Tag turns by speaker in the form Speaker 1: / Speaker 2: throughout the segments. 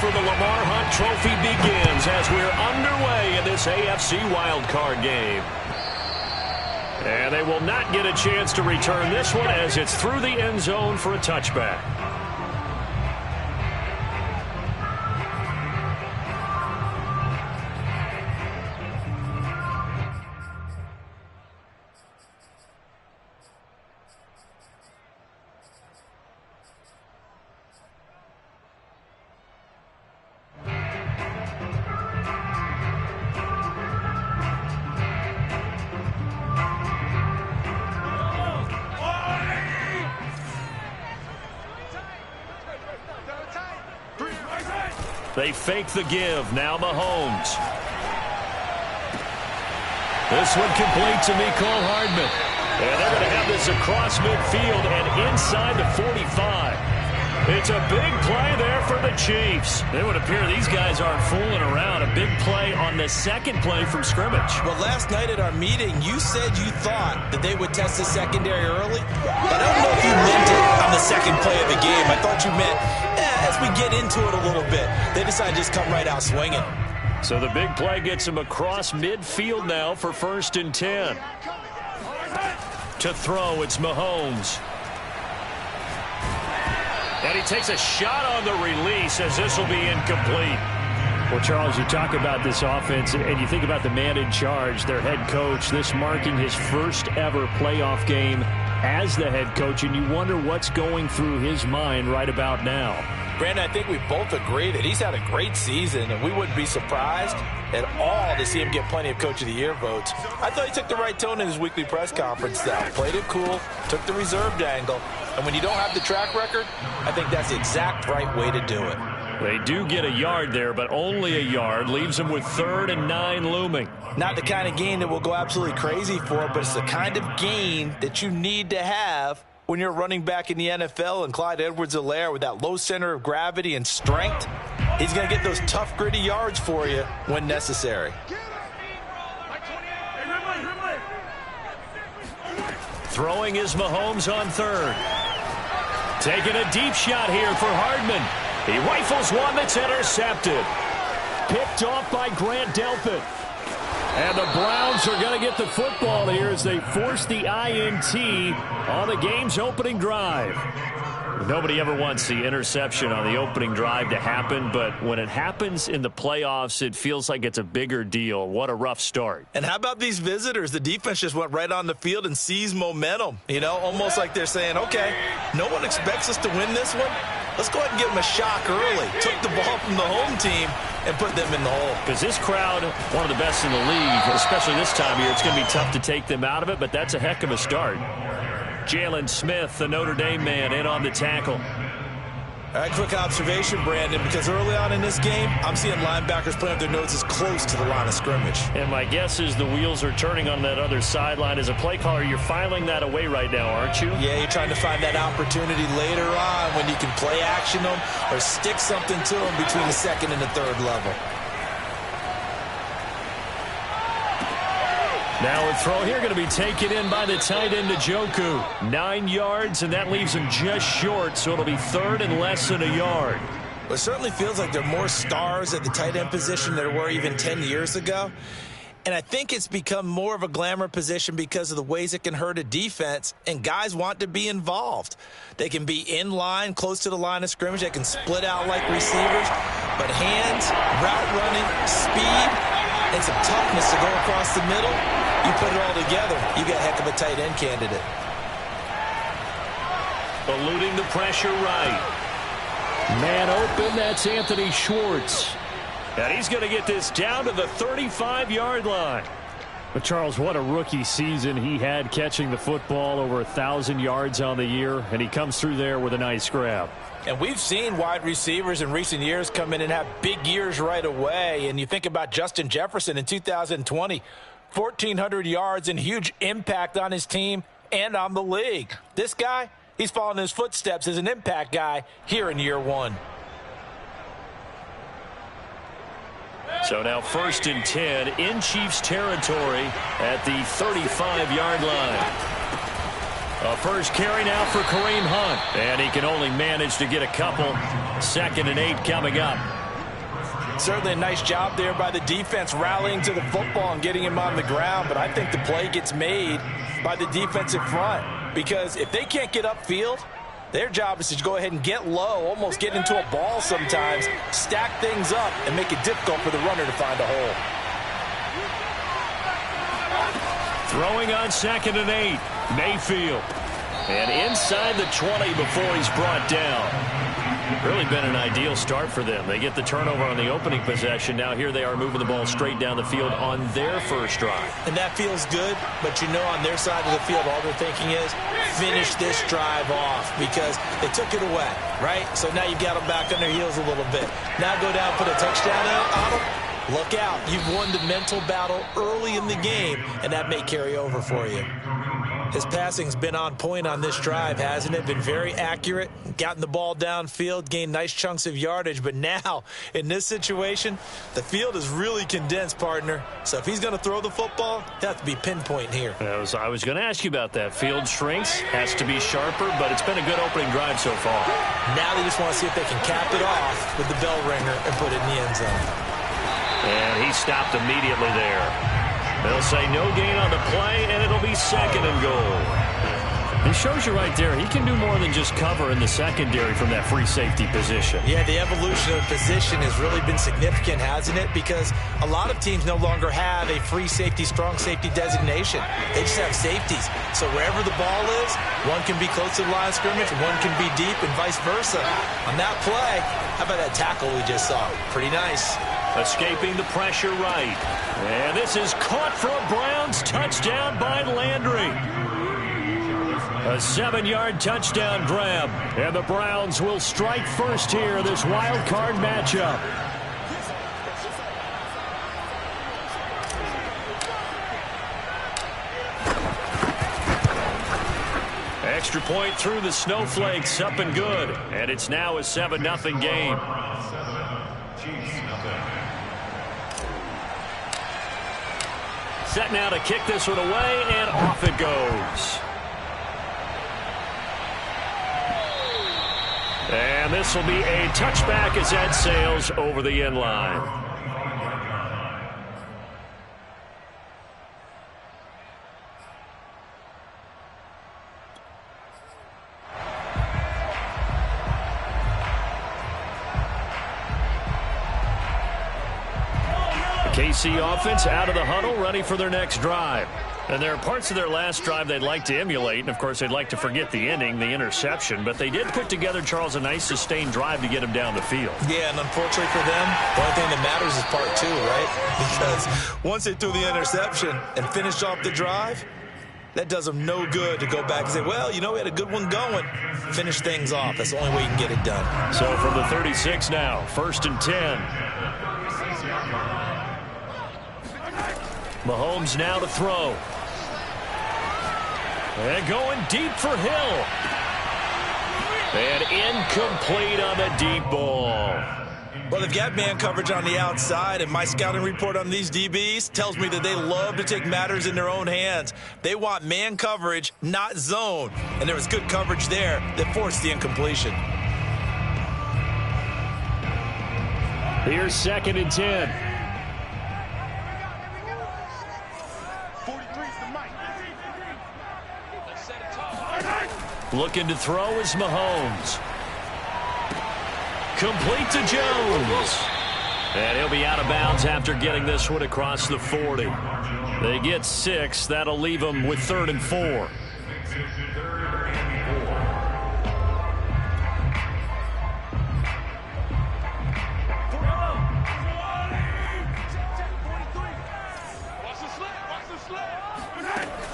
Speaker 1: for the Lamar Hunt Trophy begins as we're underway in this AFC wildcard game. And they will not get a chance to return this one as it's through the end zone for a touchback. They fake the give. Now Mahomes. This one complete to Mecole Hardman. And they're going to have this across midfield and inside the 45. It's a big play there for the Chiefs. It would appear these guys aren't fooling around. A big play on the second play from scrimmage.
Speaker 2: Well, last night at our meeting, you said you thought that they would test the secondary early. But I don't know if you meant it on the second play of the game. I thought you meant, as we get into it a little bit, they decided to just come right out swinging.
Speaker 1: So the big play gets him across midfield now for 1st and 10. To throw, it's Mahomes. And he takes a shot on the release as this will be incomplete.
Speaker 3: Well, Charles, you talk about this offense, and you think about the man in charge, their head coach, this marking his first ever playoff game as the head coach, and you wonder what's going through his mind right about now.
Speaker 2: Brandon, I think we both agree that he's had a great season, and we wouldn't be surprised at all to see him get plenty of Coach of the Year votes. I thought he took the right tone in his weekly press conference, though. Played it cool, took the reserved angle, and when you don't have the track record, I think that's the exact right way to do it.
Speaker 1: They do get a yard there, but only a yard. Leaves them with 3rd and 9 looming.
Speaker 2: Not the kind of gain that we'll go absolutely crazy for, but it's the kind of gain that you need to have when you're running back in the NFL, and Clyde Edwards-Helaire with that low center of gravity and strength, he's going to get those tough, gritty yards for you when necessary.
Speaker 1: Throwing is Mahomes on 3rd. Taking a deep shot here for Hardman. He rifles one that's intercepted. Picked off by Grant Delpit. And the Browns are going to get the football here as they force the INT on the game's opening drive. Nobody ever wants the interception on the opening drive to happen, but when it happens in the playoffs, it feels like it's a bigger deal. What a rough start.
Speaker 2: And how about these visitors? The defense just went right on the field and seized momentum. You know, almost like they're saying, okay, no one expects us to win this one. Let's go ahead and give them a shock early. Took the ball from the home team and put them in the hole.
Speaker 1: Because this crowd, one of the best in the league, especially this time of year, it's going to be tough to take them out of it, but that's a heck of a start. Jalen Smith, the Notre Dame man, in on the tackle.
Speaker 2: All right, quick observation, Brandon, because early on in this game, I'm seeing linebackers playing with their noses close to the line of scrimmage.
Speaker 1: And my guess is the wheels are turning on that other sideline. As a play caller, you're filing that away right now, aren't you?
Speaker 2: Yeah, you're trying to find that opportunity later on when you can play action them or stick something to them between the 2nd and the 3rd level.
Speaker 1: Now a throw here going to be taken in by the tight end Njoku. 9 yards, and that leaves him just short, so it'll be 3rd and less than a yard.
Speaker 2: Well, it certainly feels like there are more stars at the tight end position than there were even 10 years ago. And I think it's become more of a glamour position because of the ways it can hurt a defense, and guys want to be involved. They can be in line, close to the line of scrimmage. They can split out like receivers. But hands, route running, speed, and some toughness to go across the middle, you put it all together, you got a heck of a tight end candidate.
Speaker 1: Eluding the pressure right.
Speaker 3: Man open, that's Anthony Schwartz.
Speaker 1: And he's going to get this down to the 35-yard line.
Speaker 3: But Charles, what a rookie season he had, catching the football, over 1,000 yards on the year, and he comes through there with a nice grab.
Speaker 2: And we've seen wide receivers in recent years come in and have big years right away. And you think about Justin Jefferson in 2020, 1,400 yards and huge impact on his team and on the league. This guy, he's following his footsteps as an impact guy here in year 1.
Speaker 1: So now 1st and 10 in Chiefs territory at the 35-yard line. A first carry now for Kareem Hunt. And he can only manage to get a couple. 2nd and 8 coming up.
Speaker 2: Certainly a nice job there by the defense rallying to the football and getting him on the ground, but I think the play gets made by the defensive front because if they can't get upfield, their job is to go ahead and get low, almost get into a ball sometimes, stack things up, and make it difficult for the runner to find a hole.
Speaker 3: Throwing on 2nd and 8, Mayfield. And inside the 20 before he's brought down. Really been an ideal start for them. They get the turnover on the opening possession. Now here they are moving the ball straight down the field on their first drive.
Speaker 2: And that feels good, but you know on their side of the field all they're thinking is finish this drive off because they took it away, right? So now you've got them back on their heels a little bit. Now go down, put a touchdown on them. Look out. You've won the mental battle early in the game, and that may carry over for you. His passing's been on point on this drive, hasn't it? Been very accurate, gotten the ball downfield, gained nice chunks of yardage. But now, in this situation, the field is really condensed, partner. So if he's going to throw the football, he'll have to be pinpoint here.
Speaker 3: I was going to ask you about that. Field shrinks, has to be sharper, but it's been a good opening drive so far.
Speaker 2: Now they just want to see if they can cap it off with the bell ringer and put it in the end zone.
Speaker 3: And he stopped immediately there. They'll say no gain on the play, and it'll be 2nd and goal. It shows you right there, he can do more than just cover in the secondary from that free safety position.
Speaker 2: Yeah, the evolution of position has really been significant, hasn't it? Because a lot of teams no longer have a free safety, strong safety designation. They just have safeties. So wherever the ball is, one can be close to the line of scrimmage, one can be deep, and vice versa. On that play, how about that tackle we just saw? Pretty nice.
Speaker 3: Escaping the pressure right. And this is caught for a Browns touchdown by Landry. A 7-yard touchdown grab. And the Browns will strike first here, this wild card matchup. Extra point through the snowflakes, up and good. And it's now a 7-0 game. Set now to kick this one away, and off it goes. And this will be a touchback as that sails over the end line. KC offense out of the huddle, ready for their next drive. And there are parts of their last drive they'd like to emulate, and of course they'd like to forget the ending, the interception, but they did put together, Charles, a nice sustained drive to get him down the field.
Speaker 2: Yeah, and unfortunately for them, the only thing that matters is part 2, right? Because once they threw the interception and finished off the drive, that does them no good to go back and say, well, you know, we had a good one going. Finish things off. That's the only way you can get it done.
Speaker 3: So from the 36 now, 1st and 10. Mahomes now to throw. And going deep for Hill. And incomplete on the deep ball.
Speaker 2: Well, they've got man coverage on the outside, and my scouting report on these DBs tells me that they love to take matters in their own hands. They want man coverage, not zone. And there was good coverage there that forced the incompletion.
Speaker 3: Here's 2nd and 10. Looking to throw is Mahomes. Complete to Jones. And he'll be out of bounds after getting this one across the 40. They get 6. That'll leave them with 3rd and 4.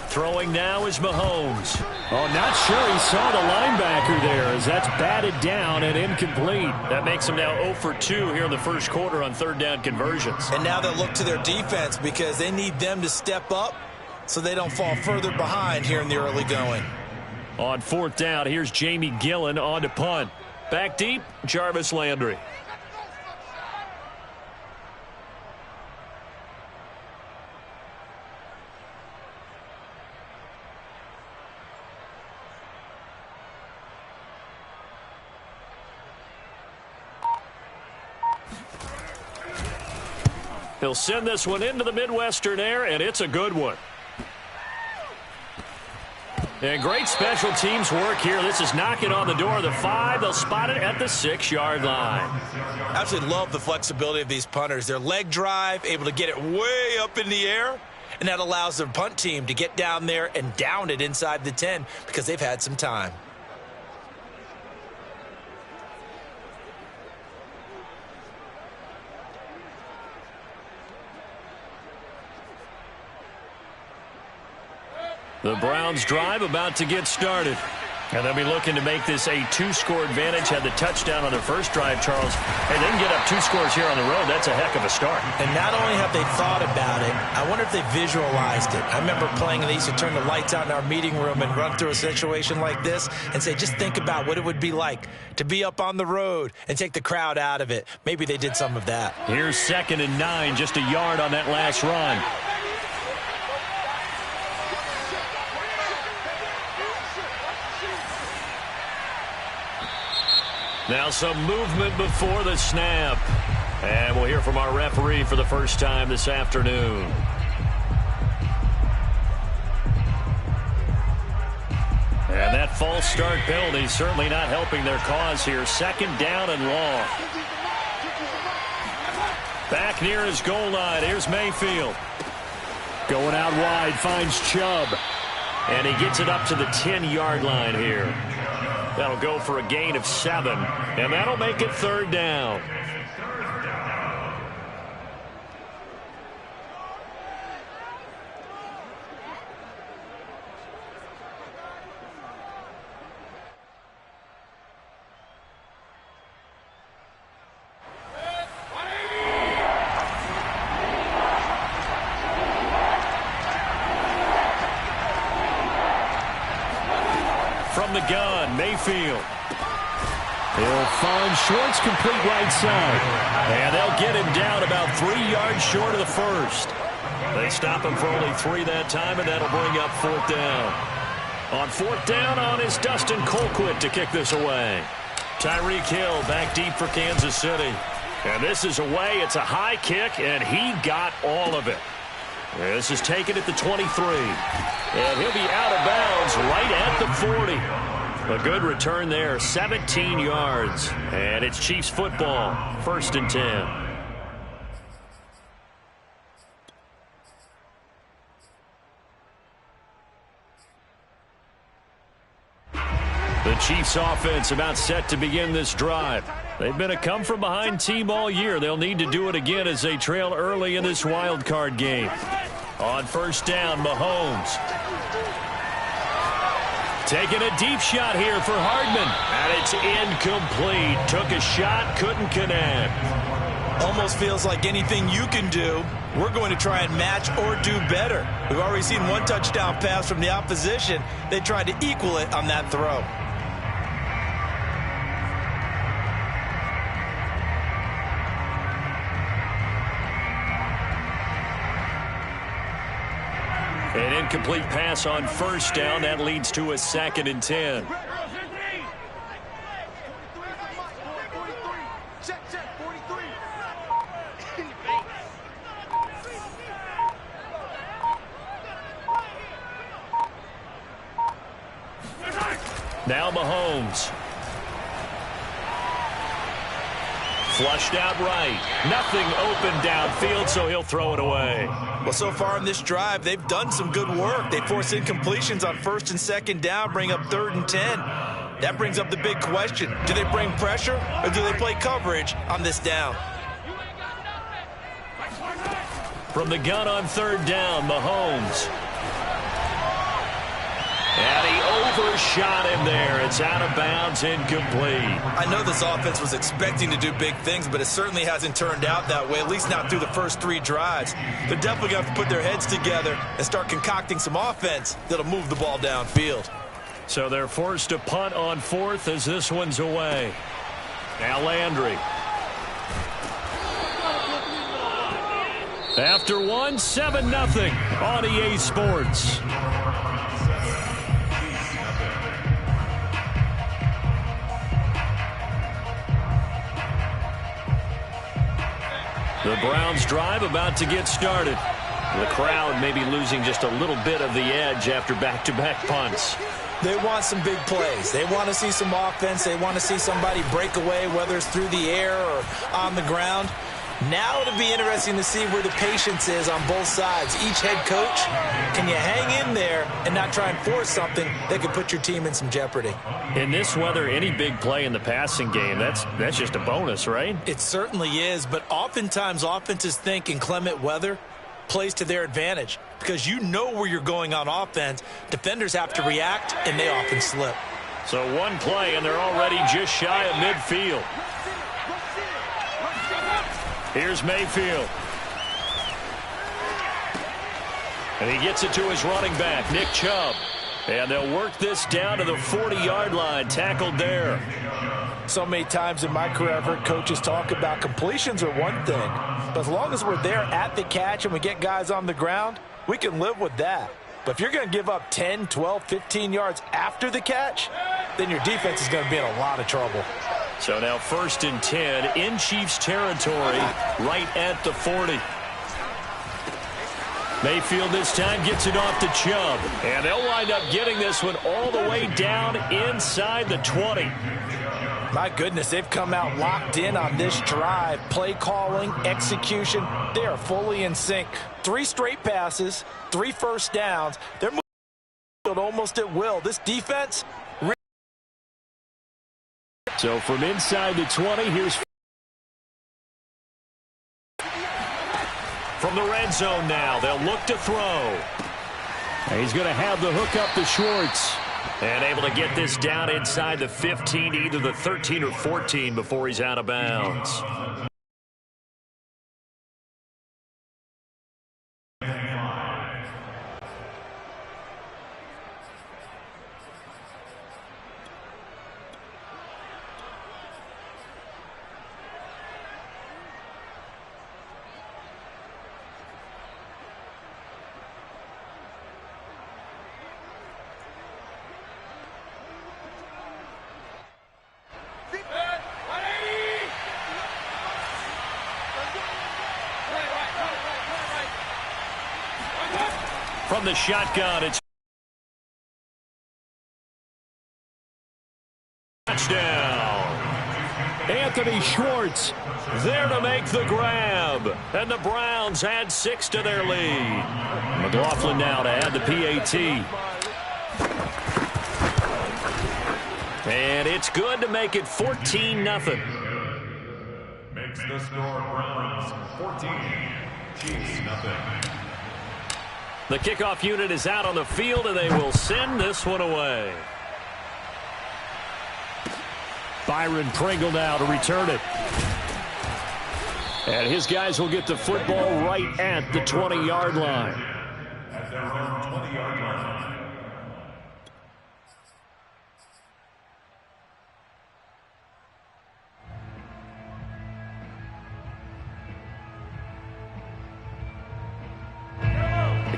Speaker 3: Throwing now is Mahomes. Oh, not sure he saw the linebacker there as that's batted down and incomplete. That makes him now 0 for 2 here in the first quarter on 3rd down conversions.
Speaker 2: And now they'll look to their defense because they need them to step up so they don't fall further behind here in the early going.
Speaker 3: On 4th down, here's Jamie Gillen on to punt. Back deep, Jarvis Landry. He'll send this one into the Midwestern air, and it's a good one. And great special teams work here. This is knocking on the door of the 5. They'll spot it at the 6-yard line.
Speaker 2: I absolutely love the flexibility of these punters. Their leg drive, able to get it way up in the air, and that allows their punt team to get down there and down it inside the 10 because they've had some time.
Speaker 3: The Browns drive about to get started. And they'll be looking to make this a 2-score advantage. Had the touchdown on their first drive, Charles. And they can get up 2 scores here on the road. That's a heck of a start.
Speaker 2: And not only have they thought about it, I wonder if they visualized it. I remember playing, and they used to turn the lights out in our meeting room and run through a situation like this and say, just think about what it would be like to be up on the road and take the crowd out of it. Maybe they did some of that.
Speaker 3: Here's 2nd and 9, just a yard on that last run. Now some movement before the snap. And we'll hear from our referee for the first time this afternoon. And that false start penalty certainly not helping their cause here. 2nd down and long. Back near his goal line. Here's Mayfield. Going out wide, finds Chubb. And he gets it up to the 10-yard line here. That'll go for a gain of 7, and that'll make it 3rd down. From the gun, Mayfield. He'll find Schwartz, complete right side. And they'll get him down about 3 yards short of the first. They stop him for only 3 that time, and that'll bring up 4th down. On 4th down is Dustin Colquitt to kick this away. Tyreek Hill back deep for Kansas City. And this is away. It's a high kick, and he got all of it. This is taken at the 23. And he'll be out of bounds right at the 40. A good return there, 17 yards. And it's Chiefs football, 1st and 10. The Chiefs offense about set to begin this drive. They've been a come-from-behind team all year. They'll need to do it again as they trail early in this wild card game. On 1st down, Mahomes. Taking a deep shot here for Hardman. And it's incomplete. Took a shot, couldn't connect.
Speaker 2: Almost feels like anything you can do, we're going to try and match or do better. We've already seen 1 touchdown pass from the opposition. They tried to equal it on that throw.
Speaker 3: An incomplete pass on 1st down. That leads to a 2nd and 10. Now Mahomes. Flushed out right. Nothing open downfield, so he'll throw it away.
Speaker 2: Well, so far in this drive, they've done some good work. They force incompletions on 1st and 2nd down, bring up 3rd and 10. That brings up the big question. Do they bring pressure, or do they play coverage on this down?
Speaker 3: From the gun on 3rd down, Mahomes. And he overshot him there. It's out of bounds, incomplete.
Speaker 2: I know this offense was expecting to do big things, but it certainly hasn't turned out that way, at least not through the first 3 drives. They're definitely going to have to put their heads together and start concocting some offense that'll move the ball downfield.
Speaker 3: So they're forced to punt on 4th as this one's away. Now Landry. After 1, 7-0 on EA Sports. The Browns drive about to get started. The crowd may be losing just a little bit of the edge after back-to-back punts.
Speaker 2: They want some big plays. They want to see some offense. They want to see somebody break away, whether it's through the air or on the ground. Now it'll be interesting to see where the patience is on both sides. Each head coach, can you hang in there and not try and force something that could put your team in some jeopardy?
Speaker 3: In this weather, any big play in the passing game, that's just a bonus, right?
Speaker 2: It certainly is, but oftentimes offenses think inclement weather plays to their advantage because you know where you're going on offense. Defenders have to react, and they often slip.
Speaker 3: So one play, and they're already just shy of midfield. Here's Mayfield. And he gets it to his running back, Nick Chubb. And they'll work this down to the 40-yard line, tackled there.
Speaker 2: So many times in my career, I've heard coaches talk about completions are one thing. But as long as we're there at the catch and we get guys on the ground, we can live with that. But if you're going to give up 10, 12, 15 yards after the catch, then your defense is going to be in a lot of trouble.
Speaker 3: So now 1st and 10 in Chiefs territory, right at the 40. Mayfield this time gets it off to Chubb. And they'll wind up getting this one all the way down inside the 20.
Speaker 2: My goodness, they've come out locked in on this drive. Play calling, execution, they are fully in sync. 3 straight passes, 3 first downs. They're moving almost at will. This defense...
Speaker 3: So from inside the 20, here's from the red zone now. They'll look to throw. And he's going to have the hook up to Schwartz. And able to get this down inside the 15, either the 13 or 14 before he's out of bounds. From the shotgun, it's touchdown. Anthony Schwartz there to make the grab. And the Browns add 6 to their lead. McLaughlin now to add the PAT. And it's good to make it 14-0.
Speaker 4: Makes the score Browns 14, Chiefs nothing.
Speaker 3: The kickoff unit is out on the field, and they will send this one away. Byron Pringle now to return it. And his guys will get the football right at the 20-yard line.
Speaker 4: At their own 20-yard line.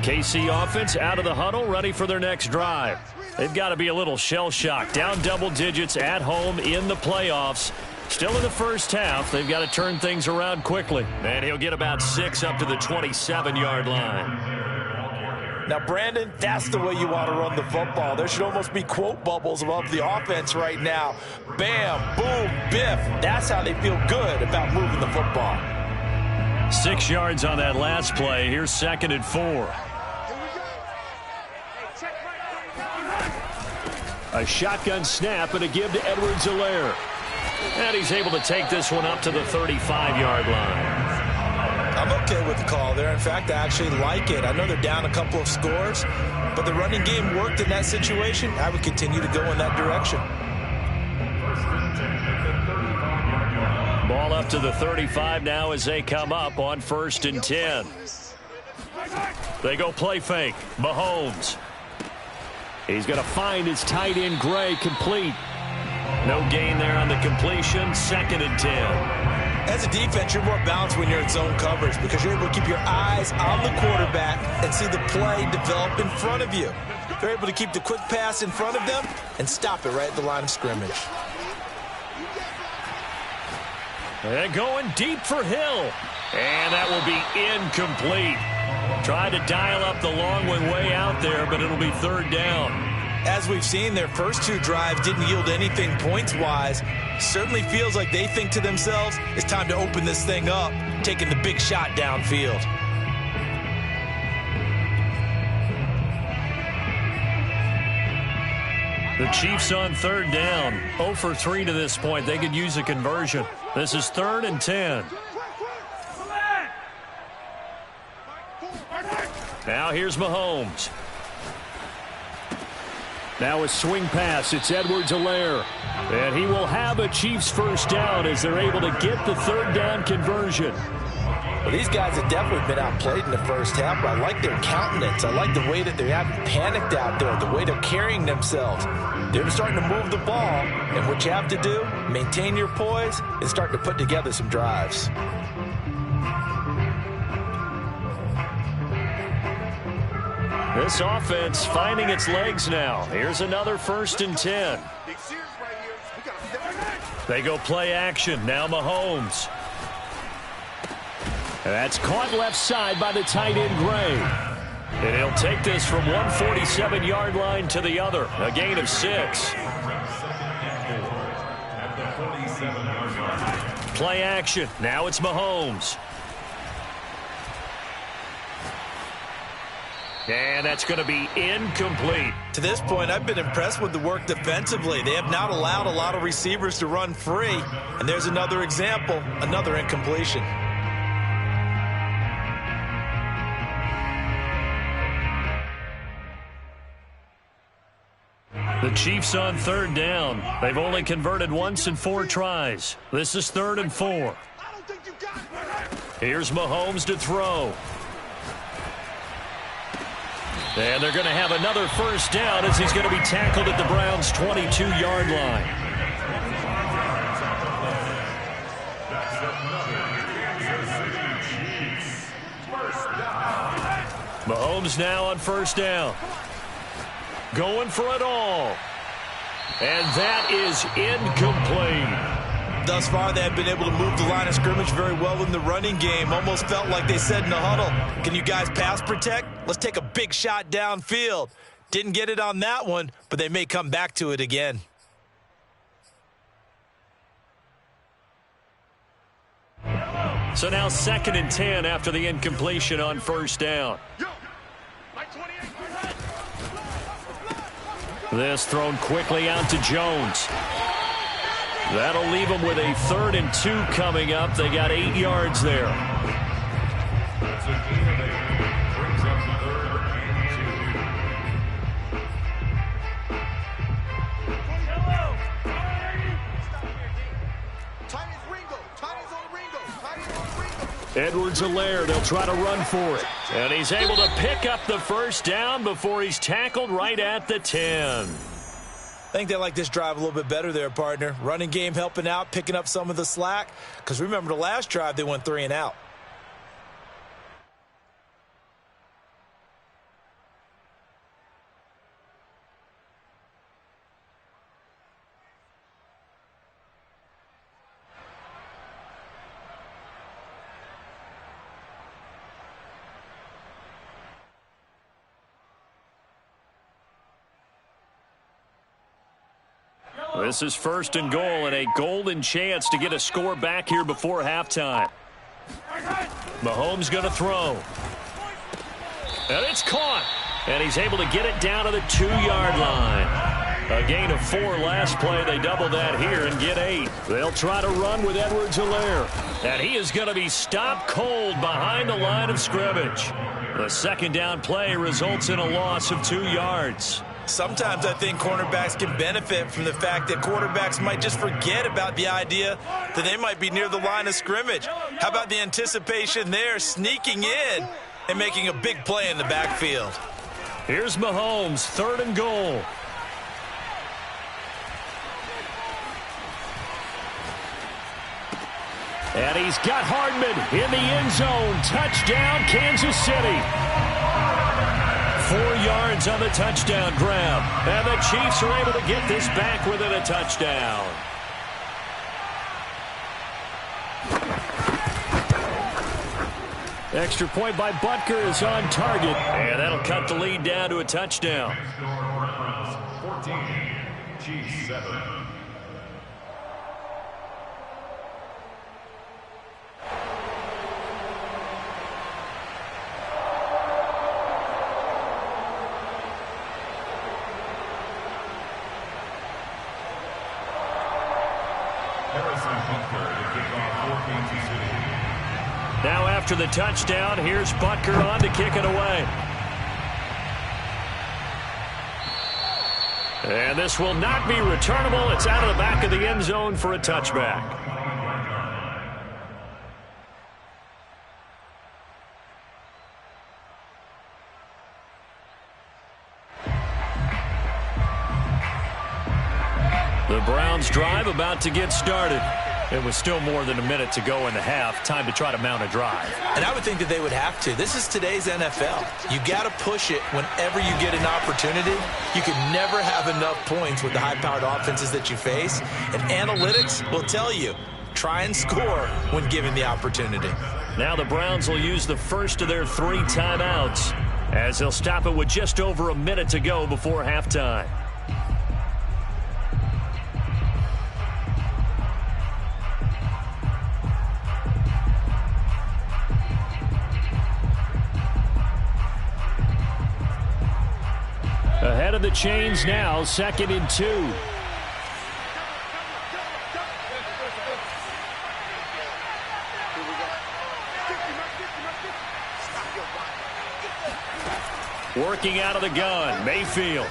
Speaker 3: KC offense out of the huddle, ready for their next drive. They've got to be a little shell-shocked. Down double digits at home in the playoffs. Still in the first half. They've got to turn things around quickly. And he'll get about 6 up to the 27-yard line.
Speaker 2: Now, Brandon, that's the way you want to run the football. There should almost be quote bubbles above the offense right now. Bam, boom, biff. That's how they feel good about moving the football.
Speaker 3: 6 yards on that last play. Here's 2nd and 4. A shotgun snap and a give to Edwards-Helaire. And he's able to take this one up to the 35-yard line.
Speaker 2: I'm okay with the call there. In fact, I actually like it. I know they're down a couple of scores, but the running game worked in that situation. I would continue to go in that direction.
Speaker 3: Ball up to the 35 now as they come up on 1st and 10. They go play fake. Mahomes. He's going to find his tight end, Gray, complete. No gain there on the completion. 2nd and 10.
Speaker 2: As a defense, you're more balanced when you're in zone coverage because you're able to keep your eyes on the quarterback and see the play develop in front of you. They're able to keep the quick pass in front of them and stop it right at the line of scrimmage.
Speaker 1: And going deep for Hill. And that will be incomplete. Tried to dial up the long one way out there, but it'll be third down.
Speaker 2: As we've seen, their first two drives didn't yield anything points-wise. Certainly feels like they think to themselves, it's time to open this thing up, taking the big shot downfield.
Speaker 1: The Chiefs on third down. 0 for 3 to this point. They could use a conversion. This is 3rd and 10. Now here's Mahomes. Now a swing pass. It's Edwards-Helaire. And he will have a Chiefs first down as they're able to get the third down conversion.
Speaker 2: Well, these guys have definitely been outplayed in the first half, but I like their countenance. I like the way that they haven't panicked out there, the way they're carrying themselves. They're starting to move the ball, and what you have to do, maintain your poise and start to put together some drives.
Speaker 1: This offense finding its legs now. Here's another 1st and 10. They go play action. Now Mahomes. That's caught left side by the tight end, Gray. And he'll take this from 147-yard line to the other. A gain of 6. Play action. Now it's Mahomes. And that's going to be incomplete.
Speaker 2: To this point, I've been impressed with the work defensively. They have not allowed a lot of receivers to run free. And there's another example, another incompletion.
Speaker 1: The Chiefs on third down. They've only converted once in 4 tries. This is 3rd and 4. Here's Mahomes to throw. And they're going to have another first down as he's going to be tackled at the Browns' 22-yard line. Mahomes now on first down. Going for it all. And that is incomplete.
Speaker 2: Thus far, they have been able to move the line of scrimmage very well in the running game. Almost felt like they said in the huddle, can you guys pass protect? Let's take a big shot downfield. Didn't get it on that one, but they may come back to it again.
Speaker 1: So now 2nd and 10 after the incompletion on first down. This thrown quickly out to Jones. That'll leave them with a 3rd and 2 coming up. They got 8 yards there. Edwards-Helaire, they'll try to run for it. And he's able to pick up the first down before he's tackled right at the 10.
Speaker 2: I think they like this drive a little bit better there, partner. Running game helping out, picking up some of the slack. Because remember the last drive, they went 3 and out.
Speaker 1: This is 1st and goal and a golden chance to get a score back here before halftime. Mahomes going to throw. And it's caught. And he's able to get it down to the 2-yard line. A gain of 4 last play. They double that here and get 8. They'll try to run with Edwards-Helaire. And he is going to be stopped cold behind the line of scrimmage. The 2nd down play results in a loss of 2 yards.
Speaker 2: Sometimes I think cornerbacks can benefit from the fact that quarterbacks might just forget about the idea that they might be near the line of scrimmage. How about the anticipation there, sneaking in and making a big play in the backfield?
Speaker 1: Here's Mahomes, 3rd and goal. And he's got Hardman in the end zone. Touchdown, Kansas City. 4 yards on the touchdown grab. And the Chiefs are able to get this back within a touchdown.
Speaker 3: Extra point by Butker is on target. And that'll cut the lead down to a touchdown.
Speaker 4: 14, Chiefs 7.
Speaker 3: Now after the touchdown, here's Butker on to kick it away. And this will not be returnable. It's out of the back of the end zone for a touchback. The Browns drive about to get started. It was still more than a minute to go in the half. Time to try to mount a drive.
Speaker 2: And I would think that they would have to. This is today's NFL. You got to push it whenever you get an opportunity. You can never have enough points with the high-powered offenses that you face. And analytics will tell you, try and score when given the opportunity.
Speaker 3: Now the Browns will use the first of their 3 timeouts as they'll stop it with just over a minute to go before halftime. Ahead of the chains now, 2nd and 2. Working out of the gun, Mayfield.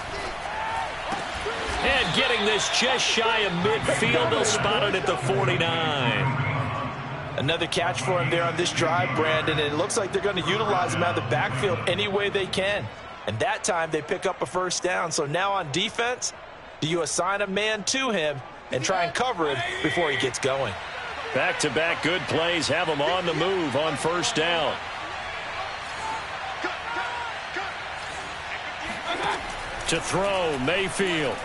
Speaker 3: And getting this just shy of midfield, they'll spot it at the 49.
Speaker 2: Another catch for him there on this drive, Brandon, and it looks like they're going to utilize him out of the backfield any way they can. And that time they pick up a first down. So now on defense, do you assign a man to him and try and cover him before he gets going?
Speaker 3: Back-to-back good plays have him on the move on first down. To throw, Mayfield.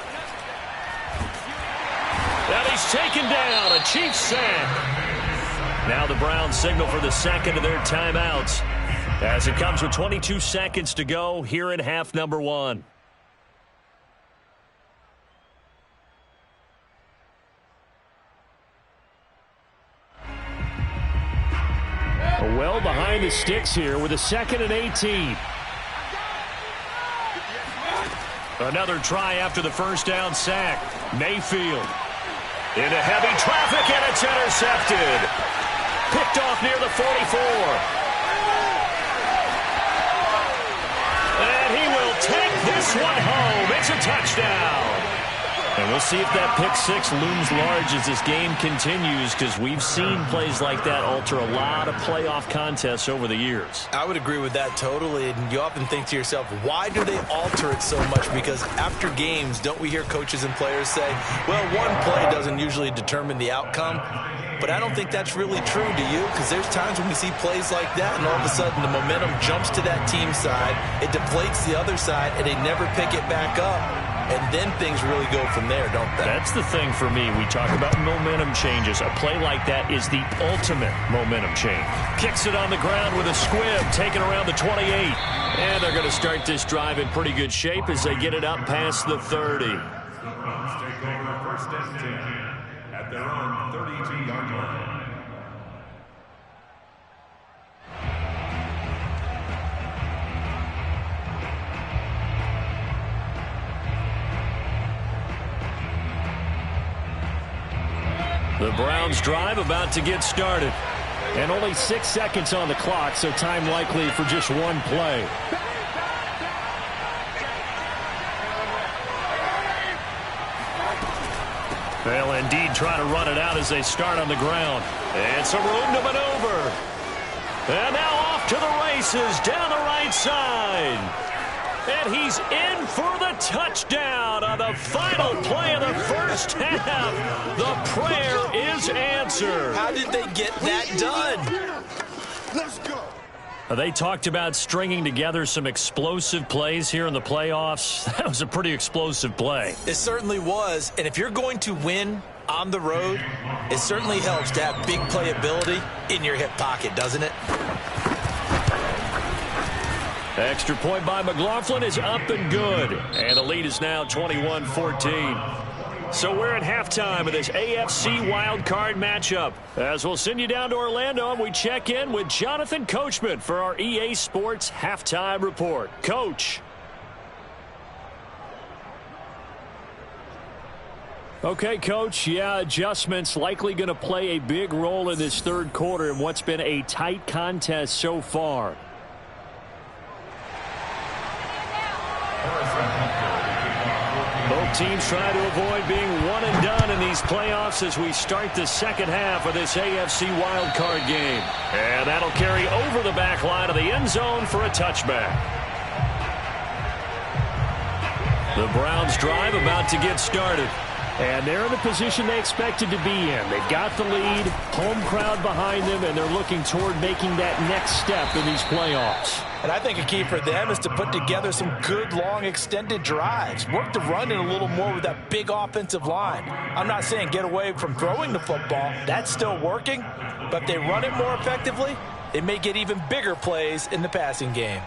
Speaker 3: And he's taken down, a Chiefs sack. Now the Browns signal for the second of their timeouts as it comes with 22 seconds to go here in half number 1. Well behind the sticks here with a 2nd and 18. Another try after the first down sack. Mayfield into heavy traffic, and it's intercepted. Picked off near the 44. And he will take this one home. It's a touchdown. And we'll see if that pick 6 looms large as this game continues, because we've seen plays like that alter a lot of playoff contests over the years.
Speaker 2: I would agree with that totally. And you often think to yourself, why do they alter it so much? Because after games, don't we hear coaches and players say, well, one play doesn't usually determine the outcome. But I don't think that's really true, do you? Because there's times when we see plays like that, and all of a sudden the momentum jumps to that team side, it deflates the other side, and they never pick it back up. And then things really go from there, don't they?
Speaker 3: That's the thing for me. We talk about momentum changes. A play like that is the ultimate momentum change. Kicks it on the ground with a squib, taken around the 28. And they're going to start this drive in pretty good shape as they get it up past the 30.
Speaker 4: Take over first and 10 at their own 32-yard line.
Speaker 3: The Browns drive about to get started. And only 6 seconds on the clock, so time likely for just one play. They'll indeed try to run it out as they start on the ground. And some room to maneuver. And now off to the races down the right side. And he's in for the touchdown on the final play of the first half. The prayer is answered.
Speaker 2: How did they get that done?
Speaker 4: Let's go.
Speaker 3: They talked about stringing together some explosive plays here in the playoffs. That was a pretty explosive play.
Speaker 2: It certainly was. And if you're going to win on the road, it certainly helps to have big playability in your hip pocket, doesn't it?
Speaker 1: Extra point by McLaughlin is up and good. And the lead is now 21-14. So we're at halftime of this AFC wildcard matchup. As we'll send you down to Orlando, and we check in with Jonathan Coachman for our EA Sports Halftime Report. Coach. Okay, Coach, adjustments likely going to play a big role in this third quarter in what's been a tight contest so far. Both teams trying to avoid being one and done in these playoffs as we start the second half of this AFC wildcard game. And that'll carry over the back line of the end zone for a touchback. The Browns drive about to get started. And they're in the position they expected to be in. They've got the lead, home crowd behind them, and they're looking toward making that next step in these playoffs.
Speaker 2: And I think a key for them is to put together some good, long, extended drives. Work the run in a little more with that big offensive line. I'm not saying get away from throwing the football. That's still working. But if they run it more effectively, they may get even bigger plays in the passing game.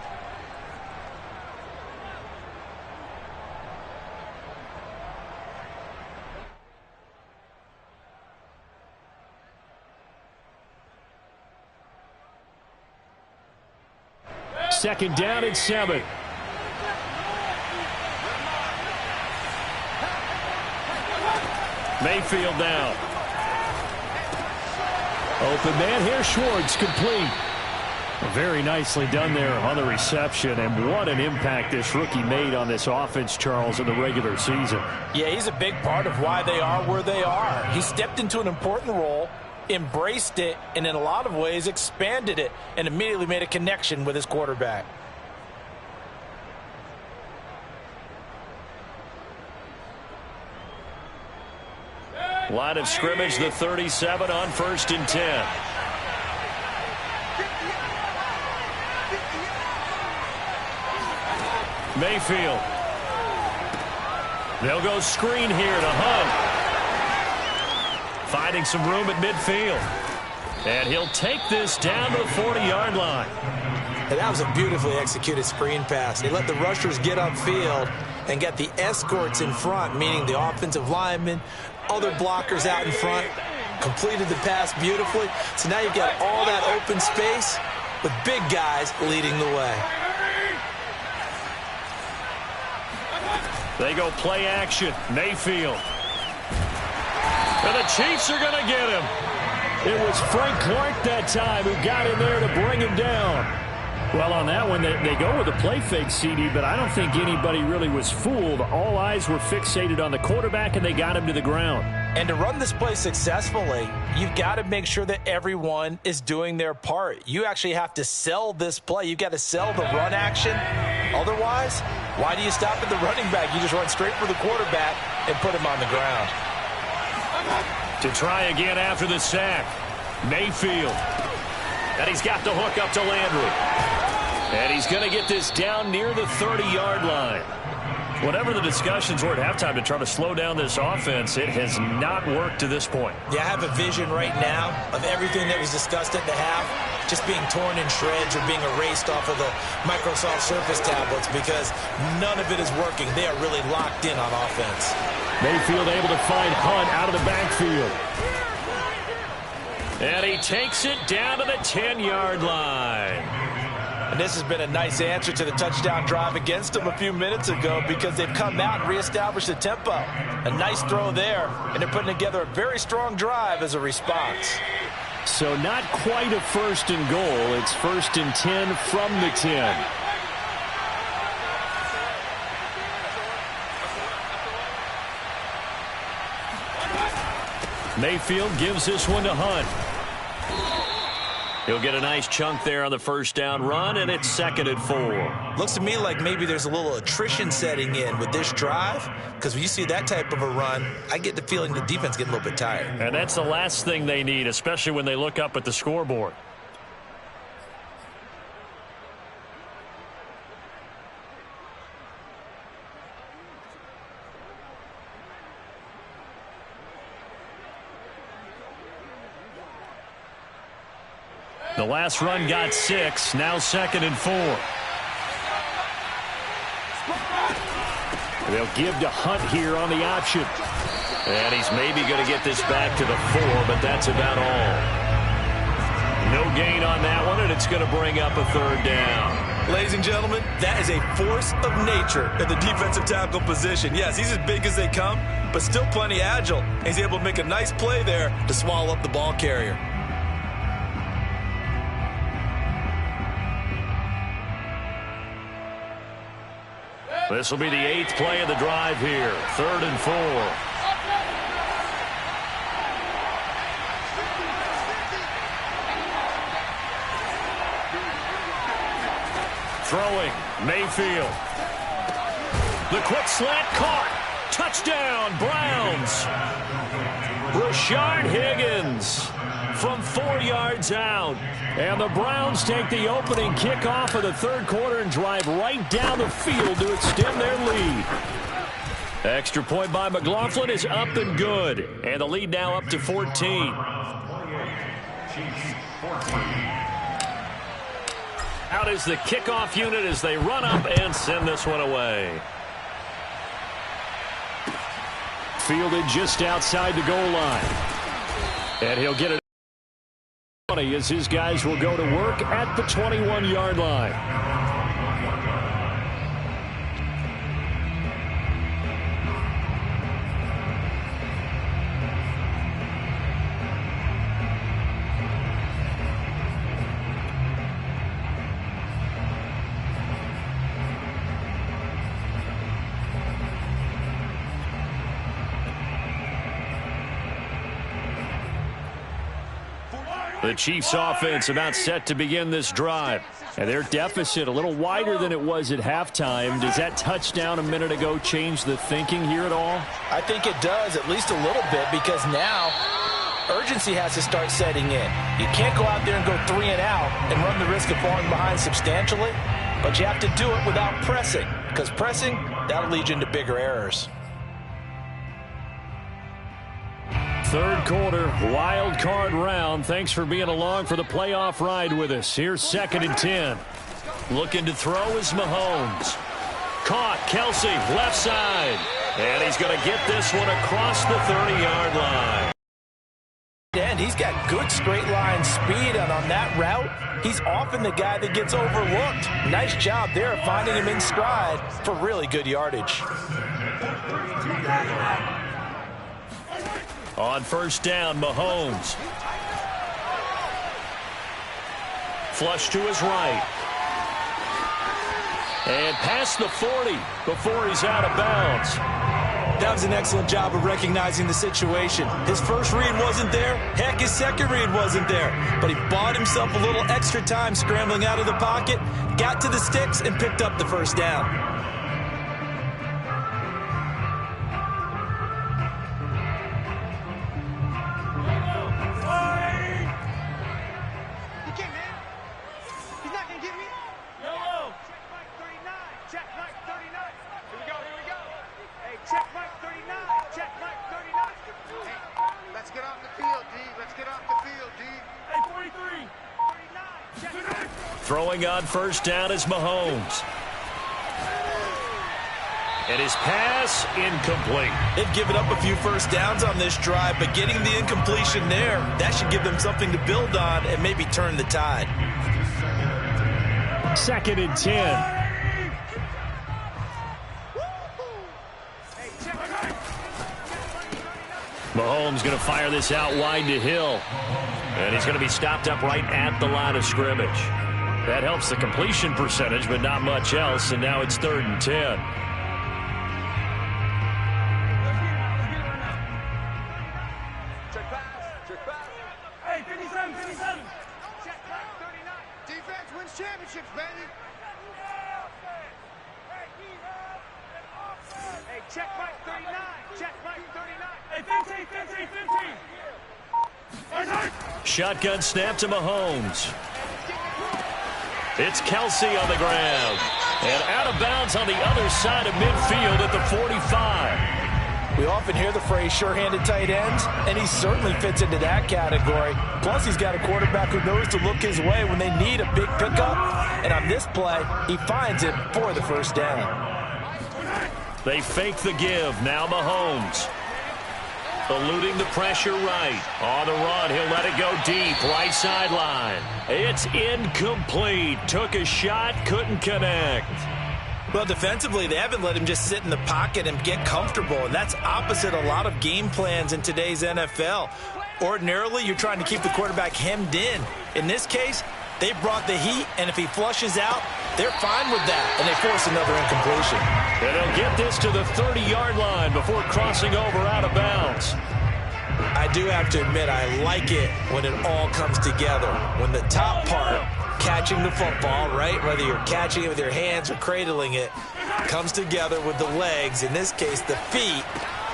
Speaker 3: Second down and 7.
Speaker 1: Mayfield down.
Speaker 3: Open man here, Schwartz, complete. Very nicely done there on the reception, and what an impact this rookie made on this offense, Charles, in the regular season.
Speaker 2: Yeah, he's a big part of why they are where they are. He stepped into an important role, embraced it, and in a lot of ways expanded it, and immediately made a connection with his quarterback.
Speaker 1: Line of scrimmage, the 37 on 1st and 10. Mayfield. They'll go screen here to Hunt. Finding some room at midfield. And he'll take this down to the 40-yard line.
Speaker 2: And that was a beautifully executed screen pass. They let the rushers get upfield and get the escorts in front, meaning the offensive linemen, other blockers out in front, completed the pass beautifully. So now you've got all that open space with big guys leading the way.
Speaker 1: They go play action. Mayfield. And the Chiefs are going to get him.
Speaker 3: It was Frank Clark that time who got in there to bring him down. Well, on that one, they go with a play fake, CD, but I don't think anybody really was fooled. All eyes were fixated on the quarterback, and they got him to the ground.
Speaker 2: And to run this play successfully, you've got to make sure that everyone is doing their part. You actually have to sell this play. You've got to sell the run action. Otherwise, why do you stop at the running back? You just run straight for the quarterback and put him on the ground.
Speaker 1: To try again after the sack. Mayfield. And he's got the hook up to Landry. And he's going to get this down near the 30-yard line. Whatever the discussions were at halftime to try to slow down this offense, it has not worked to this point.
Speaker 2: Yeah, I have a vision right now of everything that was discussed at the half just being torn in shreds or being erased off of the Microsoft Surface tablets because none of it is working. They are really locked in on offense.
Speaker 3: Mayfield able to find Hunt out of the backfield.
Speaker 1: And he takes it down to the 10-yard line.
Speaker 2: And this has been a nice answer to the touchdown drive against them a few minutes ago because they've come out and reestablished the tempo. A nice throw there, and they're putting together a very strong drive as a response.
Speaker 3: So not quite a 1st and goal. It's 1st and 10 from the 10.
Speaker 1: Mayfield gives this one to Hunt. He'll get a nice chunk there on the 1st down run, and it's 2nd and 4.
Speaker 2: Looks to me like maybe there's a little attrition setting in with this drive because when you see that type of a run, I get the feeling the defense getting a little bit tired.
Speaker 1: And that's the last thing they need, especially when they look up at the scoreboard. The last run got 6, now 2nd and 4.
Speaker 3: They'll give to Hunt here on the option.
Speaker 1: And he's maybe going to get this back to the 4, but that's about all. No gain on that one, and it's going to bring up a third down.
Speaker 2: Ladies and gentlemen, that is a force of nature at the defensive tackle position. Yes, he's as big as they come, but still plenty agile. He's able to make a nice play there to swallow up the ball carrier.
Speaker 1: This will be the 8th play of the drive here. 3rd and 4. Throwing, Mayfield. The quick slant caught. Touchdown, Browns. Rashard Higgins from 4 yards out. And the Browns take the opening kickoff of the 3rd quarter and drive right down the field to extend their lead. Extra point by McLaughlin is up and good. And the lead now up to 14. Out is the kickoff unit as they run up and send this one away.
Speaker 3: Fielded just outside the goal line. And he'll get it as his guys will go to work at the 21-yard line. The Chiefs offense about set to begin this drive. And their deficit a little wider than it was at halftime. Does that touchdown a minute ago change the thinking here at all?
Speaker 2: I think it does, at least a little bit, because now urgency has to start setting in. You can't go out there and go 3 and out and run the risk of falling behind substantially, but you have to do it without pressing, because pressing, that'll lead you into bigger errors.
Speaker 3: 3rd quarter, wild card round. Thanks for being along for the playoff ride with us. Here's 2nd and 10.
Speaker 1: Looking to throw is Mahomes. Caught, Kelsey, left side. And he's going to get this one across the 30-yard line.
Speaker 2: And he's got good straight line speed, and on that route, he's often the guy that gets overlooked. Nice job there finding him in stride for really good yardage.
Speaker 1: On 1st down, Mahomes. Flush to his right. And past the 40 before he's out of bounds.
Speaker 2: That was an excellent job of recognizing the situation. His first read wasn't there. Heck, his second read wasn't there. But he bought himself a little extra time scrambling out of the pocket, got to the sticks, and picked up the 1st down.
Speaker 1: Throwing on 1st down is Mahomes. And his pass incomplete.
Speaker 2: They've given up a few 1st downs on this drive, but getting the incompletion there, that should give them something to build on and maybe turn the tide.
Speaker 3: 2nd and 10.
Speaker 1: Mahomes going to fire this out wide to Hill. And he's going to be stopped up right at the line of scrimmage. That helps the completion percentage, but not much else. And now it's 3rd and 10.
Speaker 5: Check pass. Hey, 57. Check back, 39. Defense wins championships, baby. Hey, check back, 39. Check back, 39. Hey, 15.
Speaker 1: Shotgun snap to Mahomes. It's Kelsey on the ground. And out of bounds on the other side of midfield at the 45.
Speaker 2: We often hear the phrase sure-handed tight ends, and he certainly fits into that category. Plus, he's got a quarterback who knows to look his way when they need a big pickup. And on this play, he finds it for the 1st down.
Speaker 1: They fake the give. Now Mahomes. Eluding the pressure right. On the run, he'll let it go deep. Right sideline. It's incomplete. Took a shot, couldn't connect.
Speaker 2: Well, defensively, they haven't let him just sit in the pocket and get comfortable, and that's opposite a lot of game plans in today's NFL. Ordinarily, you're trying to keep the quarterback hemmed in. In this case, they brought the heat, and if he flushes out, they're fine with that, and they force another incompletion.
Speaker 1: And they'll get this to the 30-yard line before crossing over out of bounds.
Speaker 2: I do have to admit, I like it when it all comes together. When the top part, catching the football, right, whether you're catching it with your hands or cradling it, comes together with the legs, in this case the feet,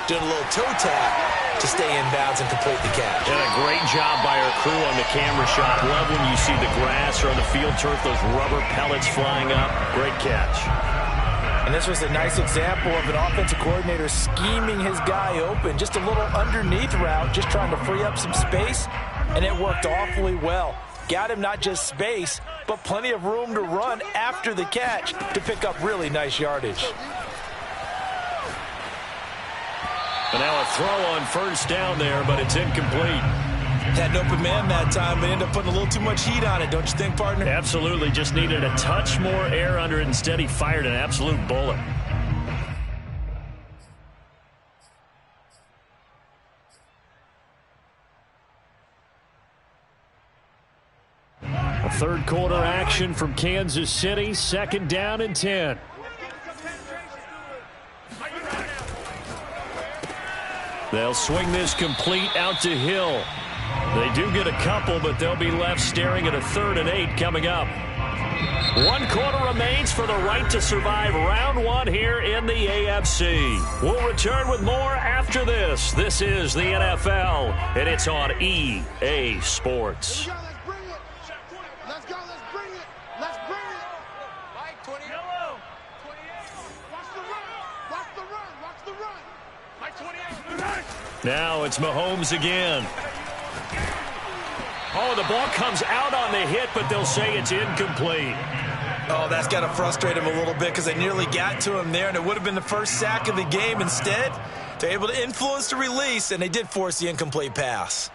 Speaker 2: doing a little toe tap to stay in bounds and complete the catch.
Speaker 1: And a great job by our crew on the camera shot. Love when you see the grass or on the field turf, those rubber pellets flying up. Great catch.
Speaker 2: And this was a nice example of an offensive coordinator scheming his guy open. Just a little underneath route, just trying to free up some space, and it worked awfully well. Got him not just space, but plenty of room to run after the catch to pick up really nice yardage.
Speaker 1: And now a throw on first down there, but it's incomplete.
Speaker 2: Had an open man that time, but ended up putting a little too much heat on it, don't you think, partner?
Speaker 3: Absolutely. Just needed a touch more air under it. Instead, he fired an absolute bullet. A third quarter action from Kansas City. Second down and 10. They'll swing this complete out to Hill. They do get a couple, but they'll be left staring at a 3rd and 8 coming up. 1 quarter remains for the right to survive round 1 here in the AFC. We'll return with more after this. This is the NFL, and it's on EA Sports.
Speaker 5: Let's go, let's bring it. Let's bring it. Mike, 20. Yellow. 28. Watch the run. Watch the run. Watch the run. Mike, 28.
Speaker 1: Now it's Mahomes again. Oh, the ball comes out on the hit, but they'll say it's incomplete.
Speaker 2: Oh, that's got to frustrate him a little bit because they nearly got to him there, and it would have been the first sack of the game. Instead, they're able to influence the release, and they did force the incomplete pass.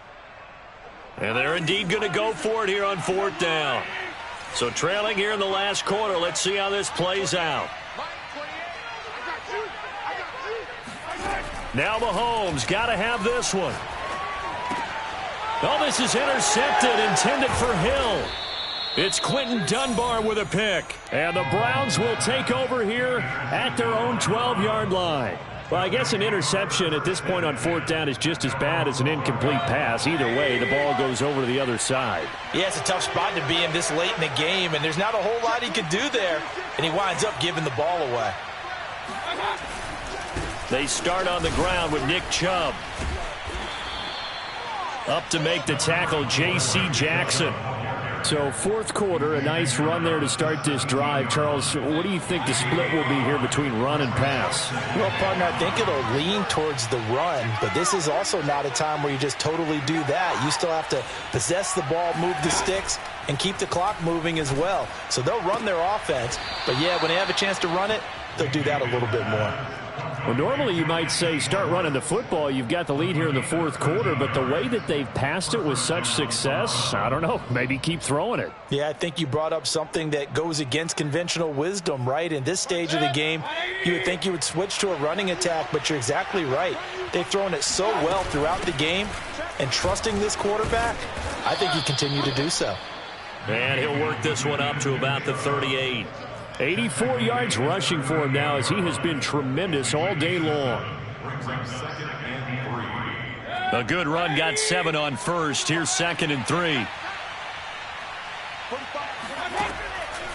Speaker 1: And they're indeed going to go for it here on 4th down. So trailing here in the last quarter, let's see how this plays out. Now Mahomes got to have this one. Oh, this is intercepted, intended for Hill. It's Quentin Dunbar with a pick. And the Browns will take over here at their own 12-yard line. Well, I guess an interception at this point on 4th down is just as bad as an incomplete pass. Either way, the ball goes over to the other side.
Speaker 2: Yeah, it's a tough spot to be in this late in the game, and there's not a whole lot he could do there, and he winds up giving the ball away.
Speaker 1: They start on the ground with Nick Chubb. Up to make the tackle, J.C. Jackson.
Speaker 3: So 4th quarter, a nice run there to start this drive. Charles, what do you think the split will be here between run and pass?
Speaker 2: Well, partner, I think it'll lean towards the run, but this is also not a time where you just totally do that. You still have to possess the ball, move the sticks, and keep the clock moving as well. So they'll run their offense, but yeah, when they have a chance to run it, they'll do that a little bit more.
Speaker 3: Well, normally you might say start running the football. You've got the lead here in the 4th quarter, but the way that they've passed it with such success, I don't know, maybe keep throwing it.
Speaker 2: Yeah, I think you brought up something that goes against conventional wisdom, right? In this stage of the game, you would think you would switch to a running attack, but you're exactly right. They've thrown it so well throughout the game, and trusting this quarterback, I think he continue to do so.
Speaker 1: And he'll work this one up to about the 38.
Speaker 3: 84 yards rushing for him now as he has been tremendous all day long.
Speaker 1: A good run, got 7 on first. Here's 2nd and 3.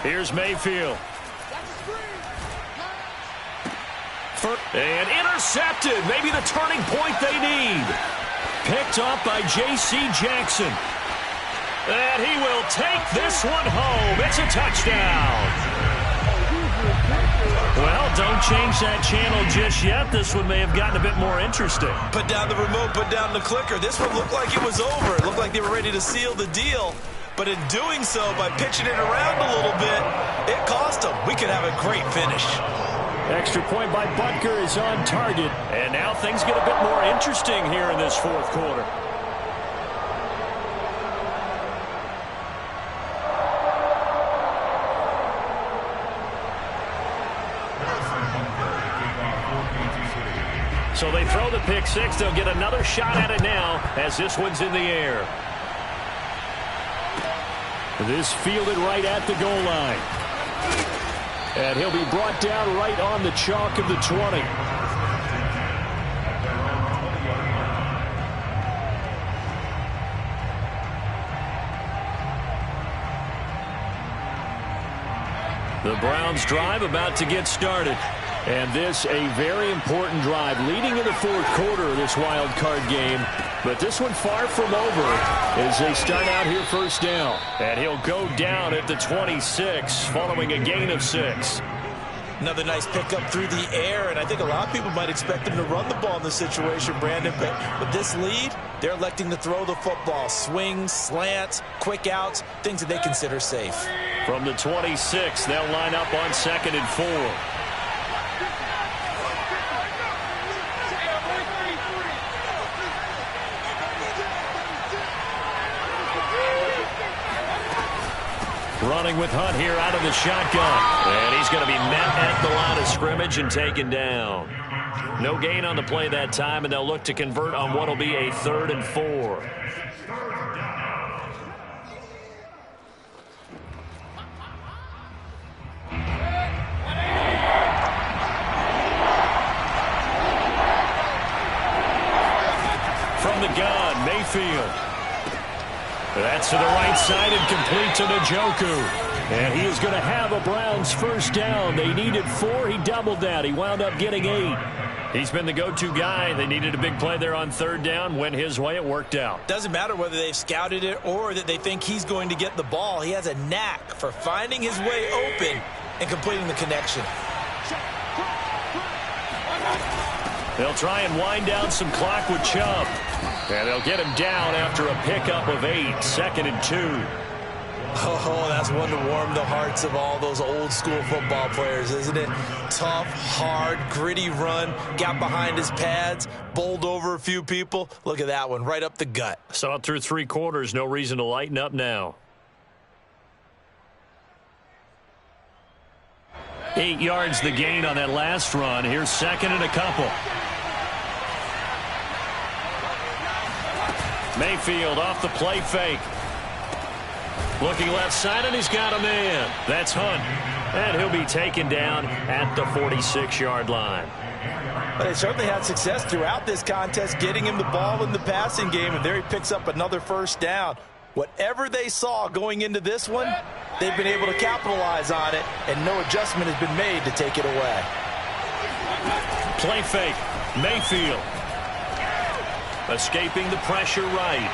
Speaker 1: Here's Mayfield. And intercepted. Maybe the turning point they need. Picked up by J.C. Jackson. And he will take this one home. It's a touchdown. Well, don't change that channel just yet. This one may have gotten a bit more interesting.
Speaker 2: Put down the remote, put down the clicker. This one looked like it was over. It looked like they were ready to seal the deal. But in doing so, by pitching it around a little bit, it cost them. We could have a great finish.
Speaker 3: Extra point by Butker is on target.
Speaker 1: And now things get a bit more interesting here in this fourth quarter. So they throw the pick six. They'll get another shot at it now as this one's in the air.
Speaker 3: This fielded right at the goal line. And he'll be brought down right on the chalk of the 20.
Speaker 1: The Browns drive about to get started.
Speaker 3: And this a very important drive leading in the fourth quarter of this wild card game. But this one far from over as they start out here first down.
Speaker 1: And he'll go down at the 26 following a gain of 6.
Speaker 2: Another nice pickup through the air, and I think a lot of people might expect him to run the ball in this situation, Brandon. But with this lead, they're electing to throw the football. Swings, slants, quick outs, things that they consider safe.
Speaker 1: From the 26, they'll line up on 2nd and 4. Running with Hunt here out of the shotgun. And he's going to be met at the line of scrimmage and taken down. No gain on the play that time, and they'll look to convert on what will be a 3rd and 4. From the gun, Mayfield. That's to the right side and complete to Njoku.
Speaker 3: And he is going to have a Browns first down. They needed 4. He doubled that. He wound up getting 8.
Speaker 1: He's been the go-to guy. They needed a big play there on 3rd down. Went his way. It worked out.
Speaker 2: Doesn't matter whether they've scouted it or that they think he's going to get the ball. He has a knack for finding his way open and completing the connection.
Speaker 1: They'll try and wind down some clock with Chubb. And they'll get him down after a pickup of 8. 2nd and 2.
Speaker 2: Oh, that's one to warm the hearts of all those old school football players, isn't it? Tough, hard, gritty run. Got behind his pads, bowled over a few people. Look at that one, right up the gut.
Speaker 1: Saw it through 3 quarters. No reason to lighten up now. 8 yards the gain on that last run. Here's 2nd and a couple. Mayfield off the play fake. Looking left side, and he's got a man. That's Hunt. And he'll be taken down at the 46-yard line.
Speaker 2: But they certainly had success throughout this contest, getting him the ball in the passing game, and there he picks up another first down. Whatever they saw going into this one, they've been able to capitalize on it, and no adjustment has been made to take it away.
Speaker 1: Play fake. Mayfield. Escaping the pressure right.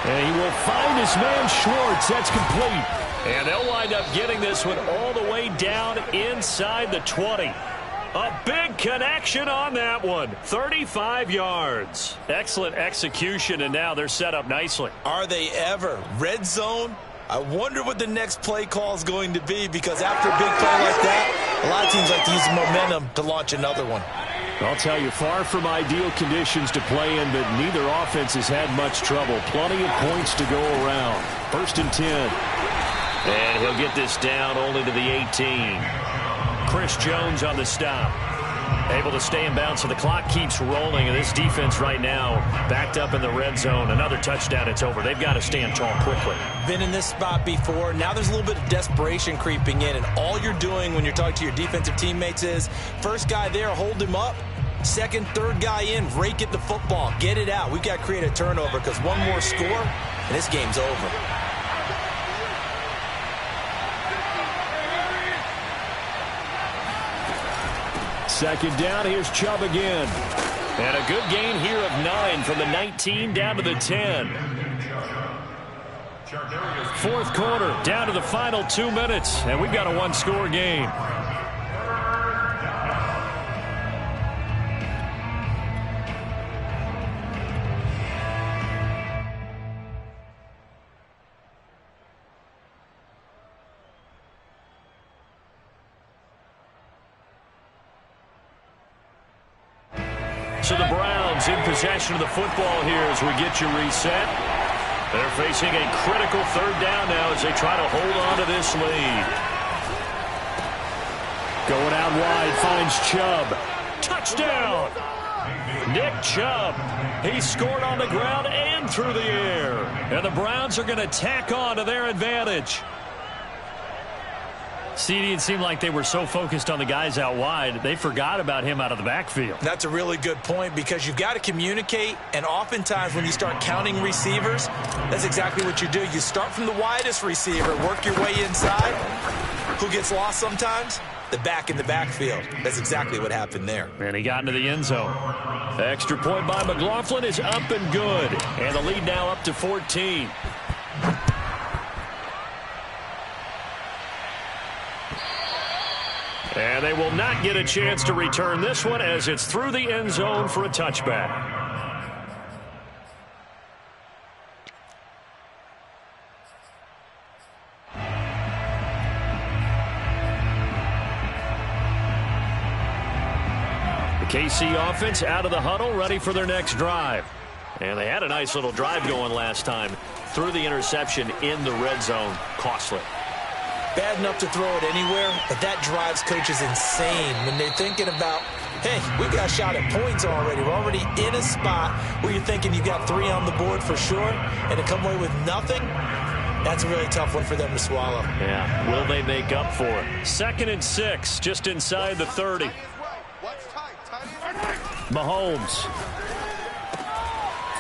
Speaker 3: And he will find his man Schwartz. That's complete.
Speaker 1: And they'll wind up getting this one all the way down inside the 20. A big connection on that one. 35 yards. Excellent execution, and now they're set up nicely.
Speaker 2: Are they ever? Red zone? I wonder what the next play call is going to be, because after a big play like that, a lot of teams like to use the momentum to launch another one.
Speaker 3: I'll tell you, far from ideal conditions to play in, but neither offense has had much trouble. Plenty of points to go around. 1st and 10.
Speaker 1: And he'll get this down only to the 18. Chris Jones on the stop. Able to stay in bounds, so the clock keeps rolling, and this defense right now backed up in the red zone. Another touchdown, it's over. They've got to stand tall quickly.
Speaker 2: Been in this spot before. Now there's a little bit of desperation creeping in, and all you're doing when you're talking to your defensive teammates is, first guy there, hold him up. Second, third guy in, rake it the football. Get it out. We've got to create a turnover, because one more score, and this game's over.
Speaker 3: Second down, here's Chubb again.
Speaker 1: And a good gain here of 9 from the 19 down to the 10. Fourth quarter, down to the final 2 minutes, and we've got a one-score game. So the Browns in possession of the football here as we get you reset. They're facing a critical third down now as they try to hold on to this lead. Going out wide, finds Chubb. Touchdown! Nick Chubb. He scored on the ground and through the air. And the Browns are going to tack on to their advantage.
Speaker 3: CD, it seemed like they were so focused on the guys out wide, they forgot about him out of the backfield.
Speaker 2: That's a really good point because you've got to communicate, and oftentimes when you start counting receivers, that's exactly what you do. You start from the widest receiver, work your way inside. Who gets lost sometimes? The back in the backfield. That's exactly what happened there.
Speaker 3: And he got into the end zone.
Speaker 1: The extra point by McLaughlin is up and good. And the lead now up to 14. And they will not get a chance to return this one as it's through the end zone for a touchback. The KC offense out of the huddle, ready for their next drive. And they had a nice little drive going last time. Through the interception in the red zone. Costly.
Speaker 2: Bad enough to throw it anywhere, but that drives coaches insane when they're thinking about, hey, we got a shot at points already. We're already in a spot where you're thinking you got 3 on the board for sure, and to come away with nothing, that's a really tough one for them to swallow.
Speaker 1: Yeah, will they make up for it? 2nd and 6, just inside the 30. Mahomes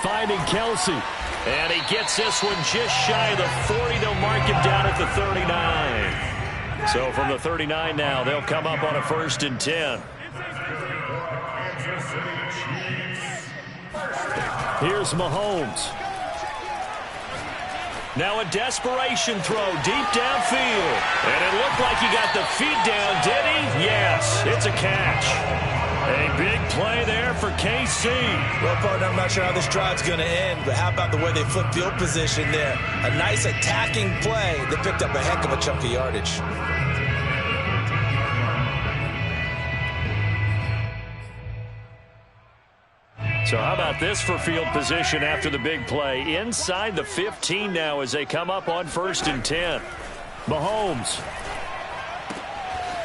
Speaker 1: finding Kelsey. And he gets this one just shy of the 40. They'll mark him down at the 39. So from the 39 now, they'll come up on a 1st and 10. Here's Mahomes. Now a desperation throw deep downfield. And it looked like he got the feet down, did he? Yes, it's a catch. A big play there for KC.
Speaker 2: Well, partner, I'm not sure how this drive's going to end, but how about the way they flip field position there? A nice attacking play that picked up a heck of a chunk of yardage.
Speaker 1: So how about this for field position after the big play? Inside the 15 now as they come up on 1st and 10. Mahomes.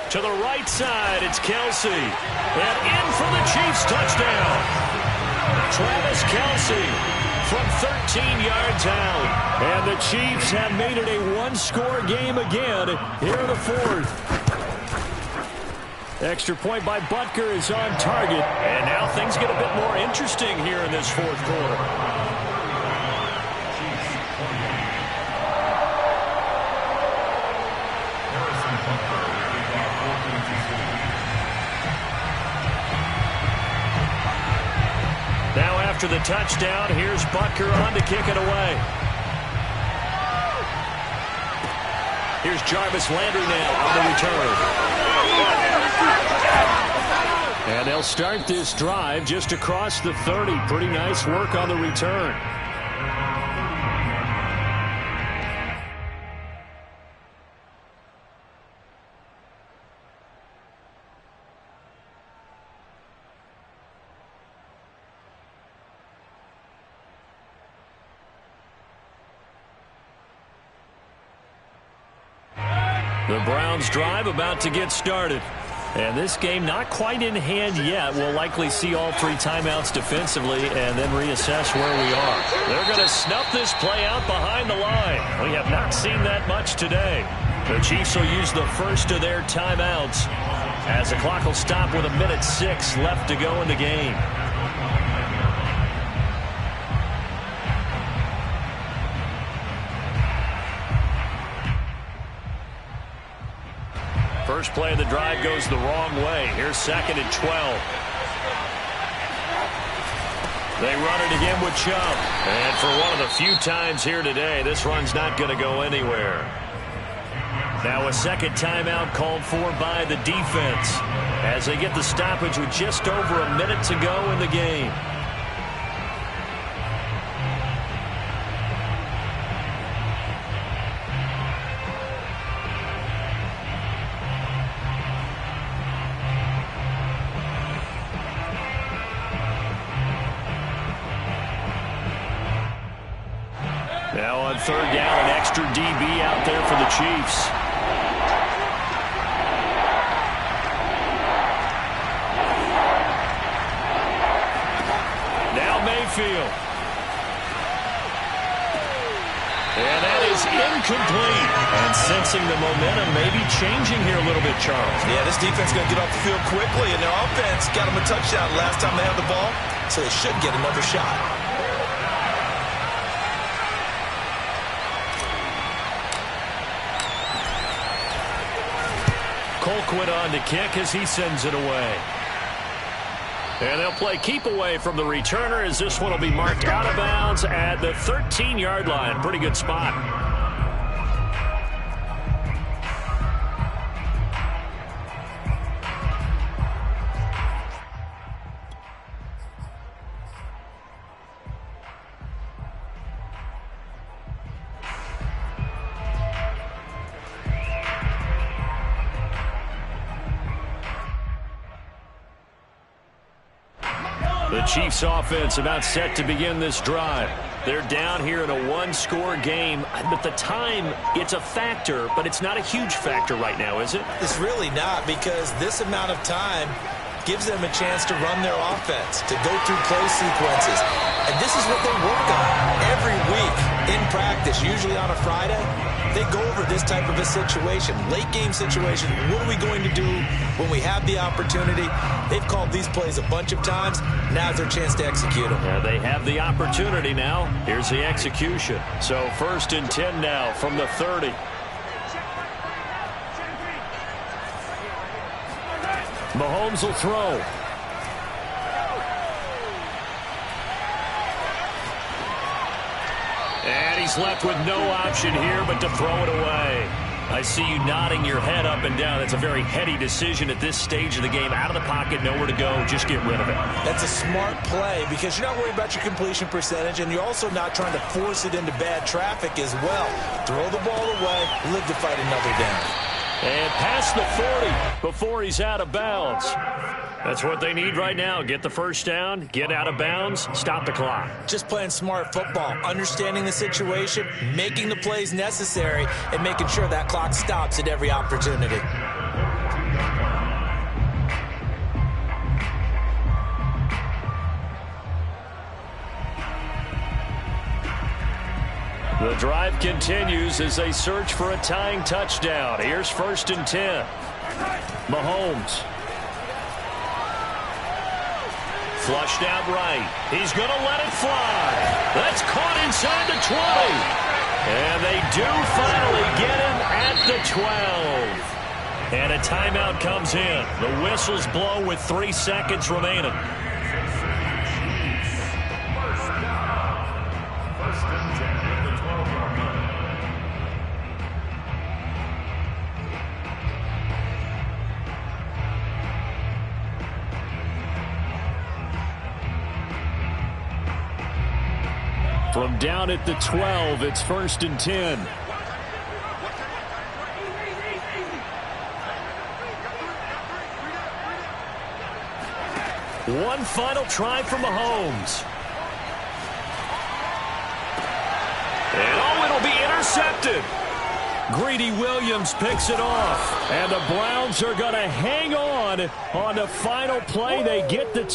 Speaker 1: To the right side, it's Kelsey. And in for the Chiefs touchdown. Travis Kelsey from 13 yards out. And the Chiefs have made it a one-score game again here in the 4th. Extra point by Butker is on target. And now things get a bit more interesting here in this 4th quarter. After the touchdown, here's Butker on to kick it away. Here's Jarvis Landry now on the return. And they'll start this drive just across the 30. Pretty nice work on the return. The Browns drive about to get started. And this game not quite in hand yet. We'll likely see all 3 timeouts defensively and then reassess where we are. They're going to snuff this play out behind the line. We have not seen that much today. The Chiefs will use the first of their timeouts as the clock will stop with 1:06 left to go in the game. First play of the drive goes the wrong way. Here's 2nd and 12. They run it again with Chubb. And for one of the few times here today, this run's not going to go anywhere. Now a 2nd timeout called for by the defense as they get the stoppage with just over a minute to go in the game.
Speaker 3: third down, an extra DB out there for the Chiefs. Now Mayfield. And that is incomplete. And sensing the momentum maybe changing here a little bit, Charles.
Speaker 2: Yeah, this defense is going to get off the field quickly, and their offense got them a touchdown last time they had the ball, so they should get another shot.
Speaker 3: Colquitt on to kick as he sends it away. And they'll play keep away from the returner as this one will be marked out of bounds at the 13-yard line. Pretty good spot. The Chiefs offense about set to begin this drive. They're down here in a one-score game. But the time, it's a factor, but it's not a huge factor right now, is it?
Speaker 2: It's really not, because this amount of time gives them a chance to run their offense, to go through play sequences. And this is what they work on every week in practice, usually on a Friday. They go over this type of a situation, late-game situation. What are we going to do when we have the opportunity? They've called these plays a bunch of times. Now's their chance to execute them.
Speaker 3: Yeah, they have the opportunity now. Here's the execution. So 1st and 10 now from the 30. Mahomes will throw. And he's left with no option here but to throw it away. I see you nodding your head up and down. That's a very heady decision at this stage of the game. Out of the pocket, nowhere to go. Just get rid of it.
Speaker 2: That's a smart play because you're not worried about your completion percentage, and you're also not trying to force it into bad traffic as well. Throw the ball away, live to fight another down.
Speaker 3: And past the 40 before he's out of bounds. That's what they need right now. Get the first down, get out of bounds, stop the clock.
Speaker 2: Just playing smart football, understanding the situation, making the plays necessary, and making sure that clock stops at every opportunity.
Speaker 3: The drive continues as they search for a tying touchdown. Here's 1st and 10. Mahomes. Flushed out right. He's going to let it fly. That's caught inside the 20. And they do finally get him at the 12. And a timeout comes in. The whistles blow with 3 seconds remaining. From down at the 12, it's 1st and 10. One final try from Mahomes. And it'll be intercepted. Greedy Williams picks it off. And the Browns are going to hang on the final play. They get the